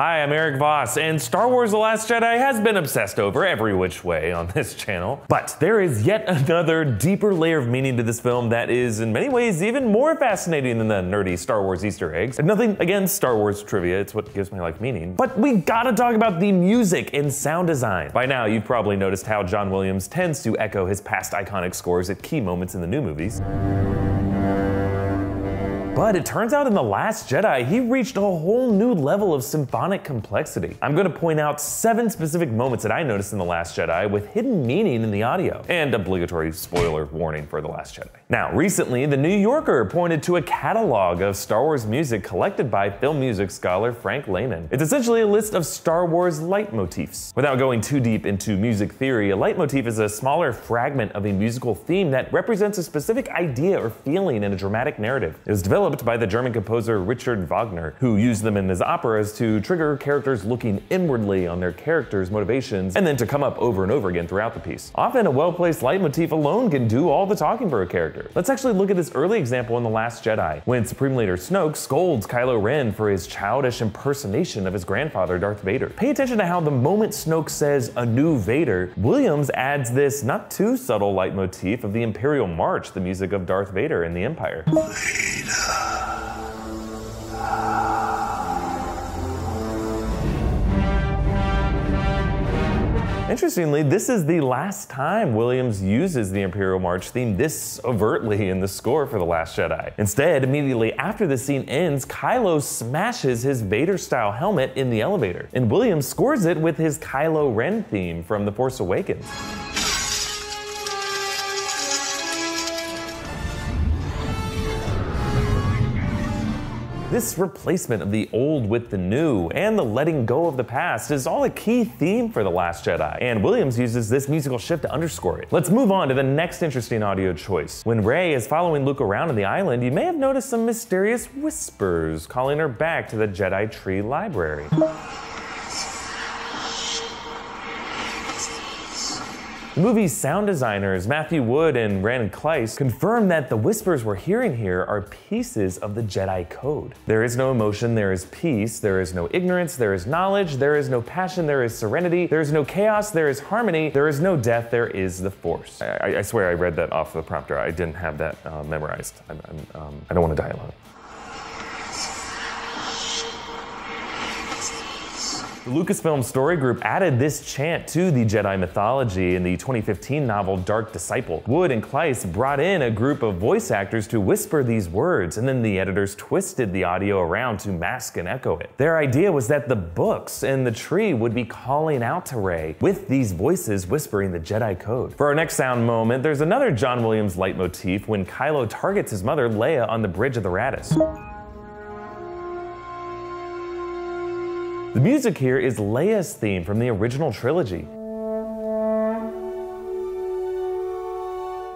Hi, I'm Erik Voss, and Star Wars The Last Jedi has been obsessed over every which way on this channel. But there is yet another deeper layer of meaning to this film that is in many ways even more fascinating than the nerdy Star Wars Easter eggs. And nothing against Star Wars trivia, it's what gives my life meaning. But we gotta talk about the music and sound design. By now, you've probably noticed how John Williams tends to echo his past iconic scores at key moments in the new movies. But it turns out in The Last Jedi, he reached a whole new level of symphonic complexity. I'm going to point out 7 specific moments that I noticed in The Last Jedi with hidden meaning in the audio, and obligatory spoiler warning for The Last Jedi. Now, recently, The New Yorker pointed to a catalog of Star Wars music collected by film music scholar Frank Lehman. It's essentially a list of Star Wars leitmotifs. Without going too deep into music theory, a leitmotif is a smaller fragment of a musical theme that represents a specific idea or feeling in a dramatic narrative. It was developed by the German composer Richard Wagner, who used them in his operas to trigger characters looking inwardly on their characters' motivations, and then to come up over and over again throughout the piece. Often a well-placed leitmotif alone can do all the talking for a character. Let's actually look at this early example in The Last Jedi, when Supreme Leader Snoke scolds Kylo Ren for his childish impersonation of his grandfather, Darth Vader. Pay attention to how the moment Snoke says, "A new Vader," Williams adds this not too subtle leitmotif of the Imperial March, the music of Darth Vader in the Empire. Interestingly, this is the last time Williams uses the Imperial March theme this overtly in the score for The Last Jedi. Instead, immediately after the scene ends, Kylo smashes his Vader-style helmet in the elevator, and Williams scores it with his Kylo Ren theme from The Force Awakens. This replacement of the old with the new and the letting go of the past is all a key theme for The Last Jedi, and Williams uses this musical shift to underscore it. Let's move on to the next interesting audio choice. When Rey is following Luke around on the island, you may have noticed some mysterious whispers calling her back to the Jedi Tree Library. The movie's sound designers, Matthew Wood and Ren Kleiss, confirmed that the whispers we're hearing here are pieces of the Jedi Code. There is no emotion, there is peace, there is no ignorance, there is knowledge, there is no passion, there is serenity, there is no chaos, there is harmony, there is no death, there is the Force. I swear I read that off the prompter. I didn't have that memorized. I don't want to die alone. The Lucasfilm Story Group added this chant to the Jedi mythology in the 2015 novel Dark Disciple. Wood and Kleiss brought in a group of voice actors to whisper these words, and then the editors twisted the audio around to mask and echo it. Their idea was that the books and the tree would be calling out to Rey, with these voices whispering the Jedi Code. For our next sound moment, there's another John Williams leitmotif when Kylo targets his mother, Leia, on the bridge of the Raddus. The music here is Leia's theme from the original trilogy.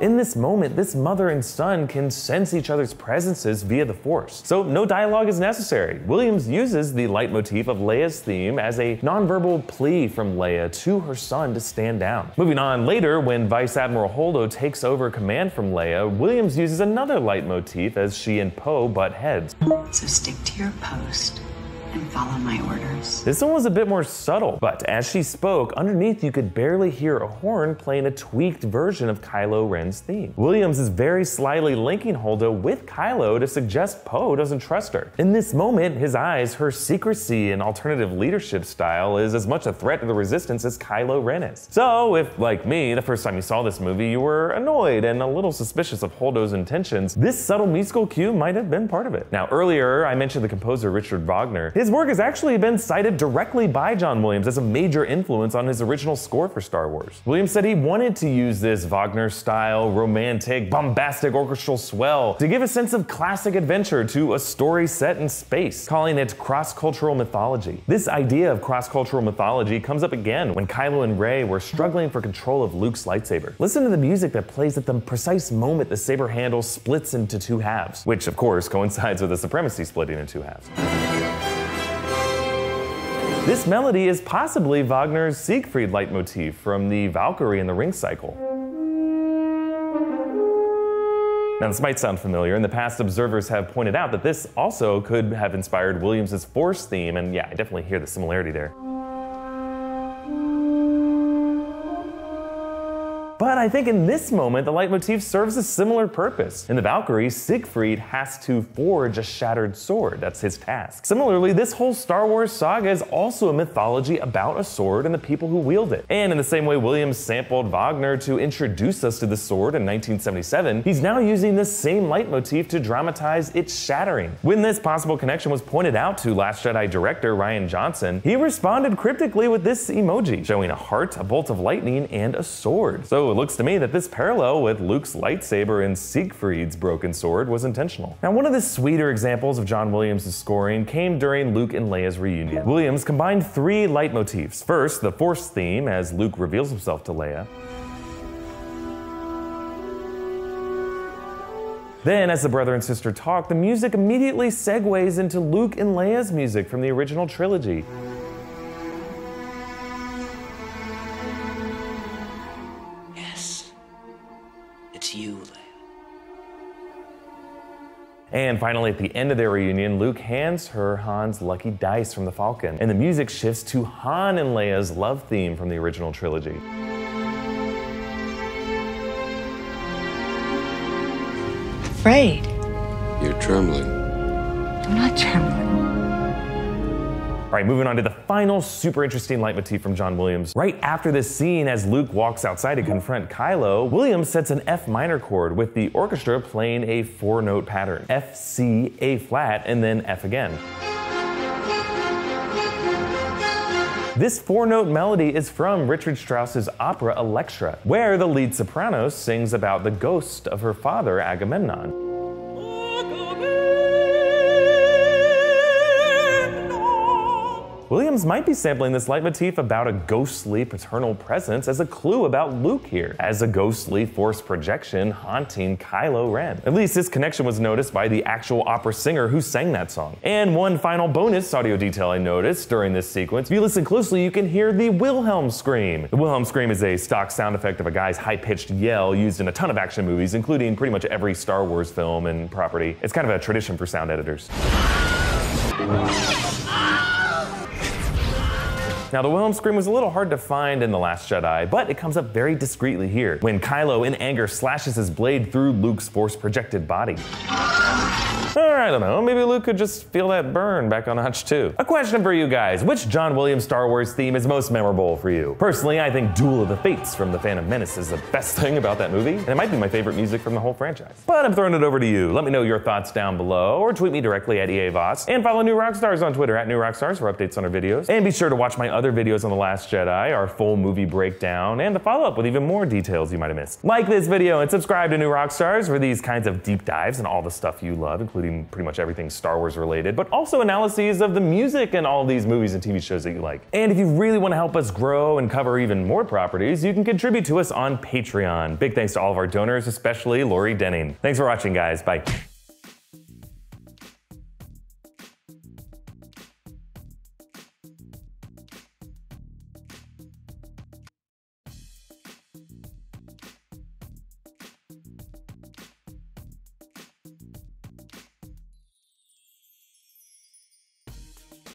In this moment, this mother and son can sense each other's presences via the Force, so no dialogue is necessary. Williams uses the leitmotif of Leia's theme as a nonverbal plea from Leia to her son to stand down. Moving on, later, when Vice Admiral Holdo takes over command from Leia, Williams uses another leitmotif as she and Poe butt heads. So stick to your post and follow my orders. This one was a bit more subtle, but as she spoke, underneath you could barely hear a horn playing a tweaked version of Kylo Ren's theme. Williams is very slyly linking Holdo with Kylo to suggest Poe doesn't trust her. In this moment, his eyes, her secrecy and alternative leadership style is as much a threat to the Resistance as Kylo Ren is. So if, like me, the first time you saw this movie, you were annoyed and a little suspicious of Holdo's intentions, this subtle musical cue might have been part of it. Now, earlier I mentioned the composer Richard Wagner. His work has actually been cited directly by John Williams as a major influence on his original score for Star Wars. Williams said he wanted to use this Wagner-style, romantic, bombastic orchestral swell to give a sense of classic adventure to a story set in space, calling it cross-cultural mythology. This idea of cross-cultural mythology comes up again when Kylo and Rey were struggling for control of Luke's lightsaber. Listen to the music that plays at the precise moment the saber handle splits into 2 halves, which of course coincides with the supremacy splitting in 2 halves. This melody is possibly Wagner's Siegfried leitmotif from the Valkyrie and the Ring cycle. Now this might sound familiar. In the past, observers have pointed out that this also could have inspired Williams' Force theme, and yeah, I definitely hear the similarity there. But I think in this moment, the leitmotif serves a similar purpose. In the Valkyrie, Siegfried has to forge a shattered sword. That's his task. Similarly, this whole Star Wars saga is also a mythology about a sword and the people who wield it. And in the same way Williams sampled Wagner to introduce us to the sword in 1977, he's now using this same leitmotif to dramatize its shattering. When this possible connection was pointed out to Last Jedi director Rian Johnson, he responded cryptically with this emoji, showing a heart, a bolt of lightning, and a sword. So it looks to me that this parallel with Luke's lightsaber and Siegfried's broken sword was intentional. Now, one of the sweeter examples of John Williams' scoring came during Luke and Leia's reunion. Williams combined 3 leitmotifs. First, the Force theme as Luke reveals himself to Leia. Then, as the brother and sister talk, the music immediately segues into Luke and Leia's music from the original trilogy. You, Leia. And finally, at the end of their reunion, Luke hands her Han's lucky dice from the Falcon, and the music shifts to Han and Leia's love theme from the original trilogy. Afraid? You're trembling. I'm not trembling. All right, moving on to the final super interesting leitmotif from John Williams. Right after this scene, as Luke walks outside to confront Kylo, Williams sets an F minor chord with the orchestra playing a 4-note pattern. F, C, A flat, and then F again. This 4-note melody is from Richard Strauss's opera Elektra, where the lead soprano sings about the ghost of her father, Agamemnon. Williams might be sampling this leitmotif about a ghostly paternal presence as a clue about Luke here, as a ghostly Force projection haunting Kylo Ren. At least this connection was noticed by the actual opera singer who sang that song. And one final bonus audio detail I noticed during this sequence: if you listen closely, you can hear the Wilhelm Scream. The Wilhelm Scream is a stock sound effect of a guy's high-pitched yell used in a ton of action movies, including pretty much every Star Wars film and property. It's kind of a tradition for sound editors. Now, the Wilhelm Scream was a little hard to find in The Last Jedi, but it comes up very discreetly here, when Kylo, in anger, slashes his blade through Luke's Force-projected body. Or, I don't know, maybe Luke could just feel that burn back on Notch 2. A question for you guys: which John Williams Star Wars theme is most memorable for you? Personally, I think Duel of the Fates from The Phantom Menace is the best thing about that movie, and it might be my favorite music from the whole franchise. But I'm throwing it over to you. Let me know your thoughts down below, or tweet me directly at Erik Voss, and follow New Rockstars on Twitter at New Rockstars for updates on our videos. And be sure to watch my other videos on The Last Jedi, our full movie breakdown, and to follow up with even more details you might have missed. Like this video and subscribe to New Rockstars for these kinds of deep dives and all the stuff you love, including pretty much everything Star Wars related, but also analyses of the music and all these movies and TV shows that you like. And if you really want to help us grow and cover even more properties, you can contribute to us on Patreon. Big thanks to all of our donors, especially Lori Denning. Thanks for watching, guys. Bye.